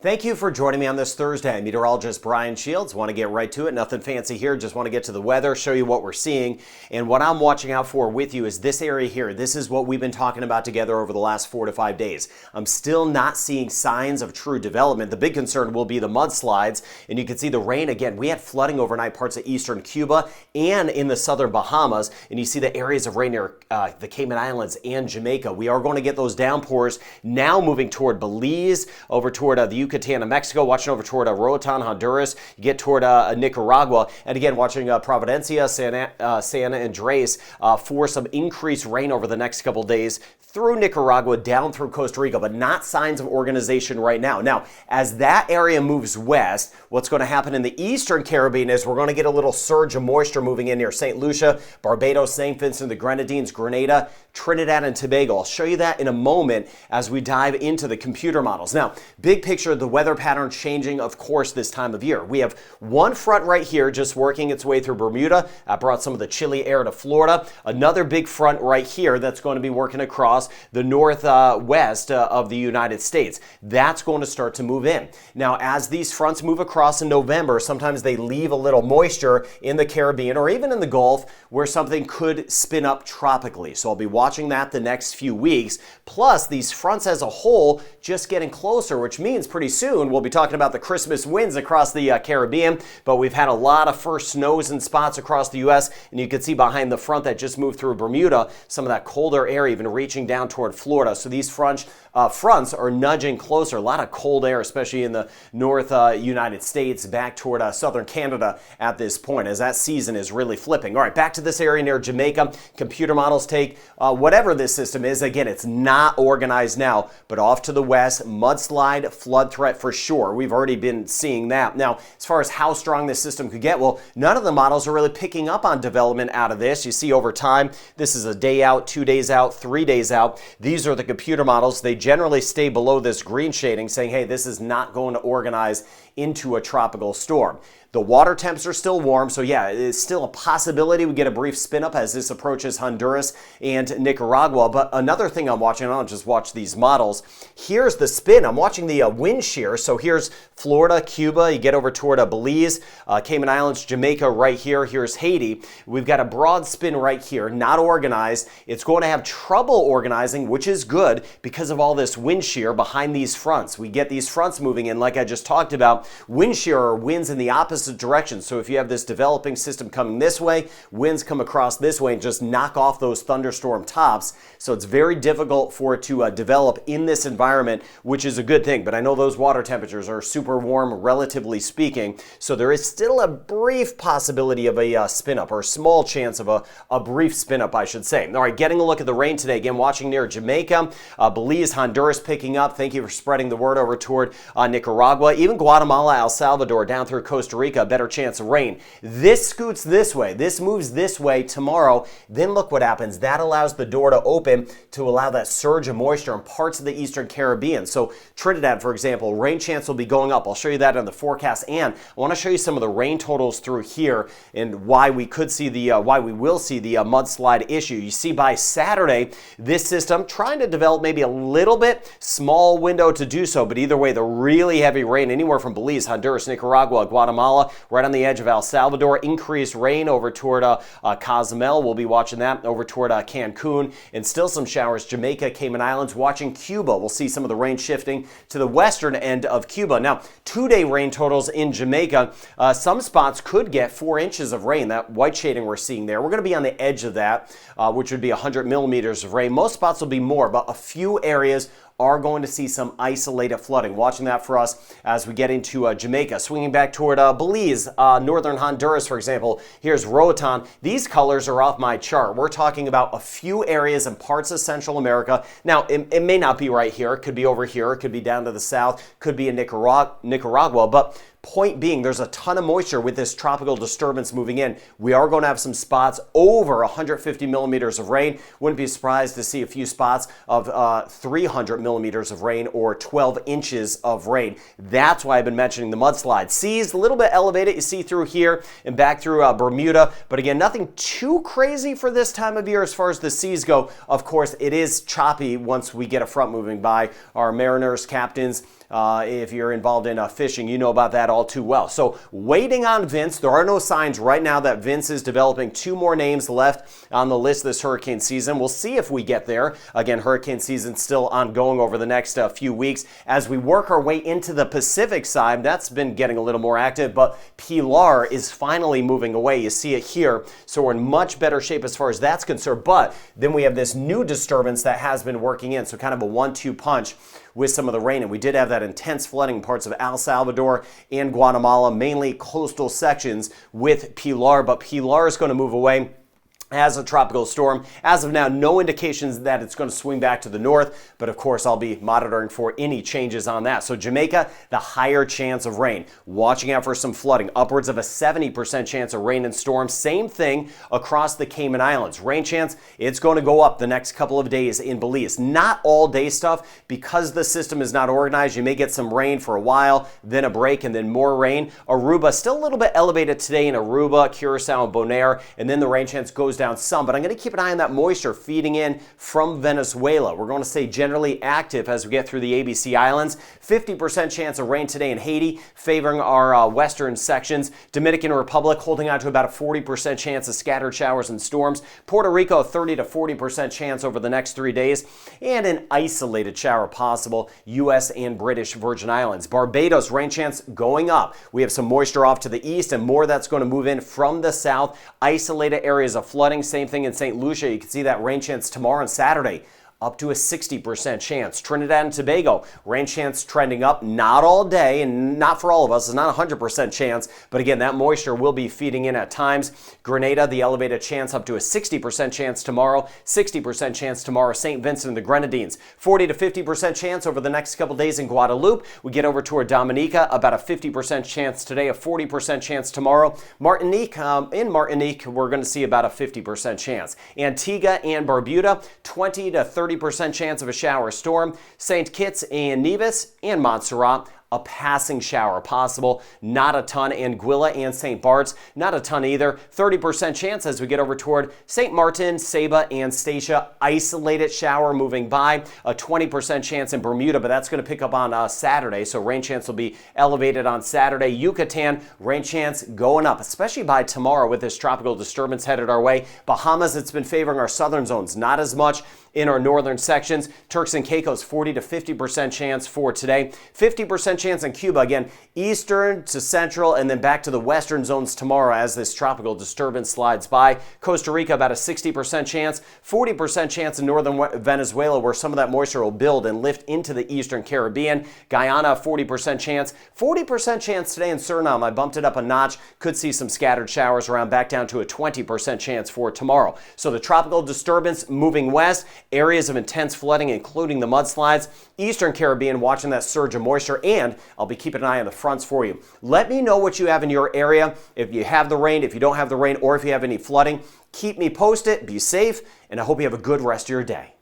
Thank you for joining me on this Thursday. I'm meteorologist Brian Shields. Want to get right to it. Nothing fancy here. Just want to get to the weather, show you what we're seeing. And what I'm watching out for with you is this area here. This is what we've been talking about together over the last 4 to 5 days. I'm still not seeing signs of true development. The big concern will be the mudslides. And you can see the rain again. We had flooding overnight parts of eastern Cuba and in the southern Bahamas. And you see the areas of rain near the Cayman Islands and Jamaica. We are going to get those downpours now moving toward Belize, over toward the Yucatan of Mexico, watching over toward Roatan, Honduras, you get toward Nicaragua, and again watching Providencia, San Andres for some increased rain over the next couple days through Nicaragua down through Costa Rica, but not signs of organization right now. Now, as that area moves west, what's going to happen in the eastern Caribbean is we're going to get a little surge of moisture moving in near St. Lucia, Barbados, St. Vincent, the Grenadines, Grenada, Trinidad, and Tobago. I'll show you that in a moment as we dive into the computer models. Now, big picture, the weather pattern changing, of course, this time of year. We have one front right here just working its way through Bermuda. That brought some of the chilly air to Florida. Another big front right here that's going to be working across the northwest of the United States. That's going to start to move in. Now, as these fronts move across in November, sometimes they leave a little moisture in the Caribbean or even in the Gulf where something could spin up tropically. So I'll be watching that the next few weeks. Plus, these fronts as a whole just getting closer, which means pretty soon we'll be talking about the Christmas winds across the Caribbean, but we've had a lot of first snows in spots across the U.S., and you can see behind the front that just moved through Bermuda, some of that colder air even reaching down toward Florida. So these fronts are nudging closer. A lot of cold air, especially in the North United States, back toward southern Canada at this point, as that season is really flipping. All right, back to this area near Jamaica. Computer models take whatever this system is. Again, it's not organized now, but off to the west, mudslide, flood threat for sure. We've already been seeing that. Now, as far as how strong this system could get, well, none of the models are really picking up on development out of this. You see over time, this is a day out, 2 days out, 3 days out. These are the computer models. They generally stay below this green shading, saying, hey, this is not going to organize into a tropical storm. The water temps are still warm, so yeah, it's still a possibility we get a brief spin up as this approaches Honduras and Nicaragua. But another thing I'm watching, I don't just watch these models, here's the spin. I'm watching the wind shear. So here's Florida, Cuba, you get over toward Belize, Cayman Islands, Jamaica right here. Here's Haiti. We've got a broad spin right here, not organized. It's going to have trouble organizing, which is good because of all this wind shear behind these fronts. We get these fronts moving in, like I just talked about. Wind shear or winds in the opposite direction. So if you have this developing system coming this way, winds come across this way and just knock off those thunderstorm tops. So it's very difficult for it to develop in this environment, which is a good thing. But I know those water temperatures are super warm, relatively speaking. So there is still a brief possibility of a spin up, or a small chance of a brief spin up, I should say. All right, getting a look at the rain today. Again, watching near Jamaica, Belize, Honduras picking up. Thank you for spreading the word over toward Nicaragua, even Guatemala, El Salvador, down through Costa Rica, a better chance of rain. This scoots this way. This moves this way tomorrow. Then look what happens. That allows the door to open to allow that surge of moisture in parts of the eastern Caribbean. So Trinidad, for example, rain chance will be going up. I'll show you that on the forecast, and I want to show you some of the rain totals through here and why we will see the mudslide issue. You see by Saturday, this system trying to develop maybe a little bit, small window to do so, but either way, the really heavy rain anywhere from Belize, Honduras, Nicaragua, Guatemala, right on the edge of El Salvador. Increased rain over toward Cozumel. We'll be watching that over toward Cancun, and still some showers. Jamaica, Cayman Islands, watching Cuba. We'll see some of the rain shifting to the western end of Cuba. Now, 2-day rain totals in Jamaica. Some spots could get 4 inches of rain. That white shading we're seeing there. We're going to be on the edge of that, which would be 100 millimeters of rain. Most spots will be more, but a few areas are going to see some isolated flooding. Watching that for us as we get into Jamaica. Swinging back toward Belize, northern Honduras, for example. Here's Roatan. These colors are off my chart. We're talking about a few areas and parts of Central America. Now, it may not be right here. It could be over here. It could be down to the south. Could be in Nicaragua. But point being, there's a ton of moisture with this tropical disturbance moving in. We are going to have some spots over 150 millimeters of rain. Wouldn't be surprised to see a few spots of 300 millimeters of rain or 12 inches of rain. That's why I've been mentioning the mudslide. Seas a little bit elevated. You see through here and back through Bermuda. But again, nothing too crazy for this time of year as far as the seas go. Of course, it is choppy once we get a front moving by. Our mariners, captains, If you're involved in fishing, you know about that all too well. So waiting on Vince. There are no signs right now that Vince is developing. 2 more names left on the list this hurricane season. We'll see if we get there. Again, hurricane season still ongoing over the next few weeks. As we work our way into the Pacific side, that's been getting a little more active, but Pilar is finally moving away. You see it here. So we're in much better shape as far as that's concerned. But then we have this new disturbance that has been working in. So kind of a 1-2 punch with some of the rain. And we did have that intense flooding in parts of El Salvador and Guatemala, mainly coastal sections with Pilar. But Pilar is going to move away as a tropical storm. As of now, no indications that it's going to swing back to the north, but of course I'll be monitoring for any changes on that. So Jamaica, the higher chance of rain. Watching out for some flooding, upwards of a 70% chance of rain and storms. Same thing across the Cayman Islands. Rain chance, it's going to go up the next couple of days in Belize. Not all day stuff, because the system is not organized. You may get some rain for a while, then a break, and then more rain. Aruba, still a little bit elevated today in Aruba, Curacao, and Bonaire, and then the rain chance goes down some, but I'm going to keep an eye on that moisture feeding in from Venezuela. We're going to stay generally active as we get through the ABC Islands. 50% chance of rain today in Haiti, favoring our western sections. Dominican Republic holding on to about a 40% chance of scattered showers and storms. Puerto Rico, 30 to 40% chance over the next 3 days, and an isolated shower possible. U.S. and British Virgin Islands. Barbados, rain chance going up. We have some moisture off to the east and more that's going to move in from the south. Isolated areas of flooding. Same thing in St. Lucia. You can see that rain chance tomorrow and Saturday, up to a 60% chance. Trinidad and Tobago, rain chance trending up, not all day and not for all of us. It's not a 100% chance, but again, that moisture will be feeding in at times. Grenada, the elevated chance up to a 60% chance tomorrow, 60% chance tomorrow. St. Vincent and the Grenadines, 40 to 50% chance over the next couple days in Guadeloupe. We get over toward Dominica, about a 50% chance today, a 40% chance tomorrow. Martinique, in Martinique, we're going to see about a 50% chance. Antigua and Barbuda, 20 to 30% chance of a shower or storm. St. Kitts and Nevis and Montserrat, a passing shower possible, not a ton. Anguilla and St. Bart's, not a ton either. 30% chance as we get over toward St. Martin, Saba, and Statia. Isolated shower moving by. A 20% chance in Bermuda, but that's going to pick up on Saturday, so rain chance will be elevated on Saturday. Yucatan, rain chance going up, especially by tomorrow with this tropical disturbance headed our way. Bahamas, it's been favoring our southern zones, not as much in our northern sections. Turks and Caicos, 40 to 50% chance for today. 50% chance in Cuba, again, eastern to central and then back to the western zones tomorrow as this tropical disturbance slides by. Costa Rica, about a 60% chance. 40% chance in northern Venezuela, where some of that moisture will build and lift into the eastern Caribbean. Guyana, 40% chance. 40% chance today in Suriname. I bumped it up a notch. Could see some scattered showers around, back down to a 20% chance for tomorrow. So the tropical disturbance moving west. Areas of intense flooding, including the mudslides. Eastern Caribbean watching that surge of moisture, and I'll be keeping an eye on the fronts for you. Let me know what you have in your area, if you have the rain, if you don't have the rain, or if you have any flooding. Keep me posted, be safe, and I hope you have a good rest of your day.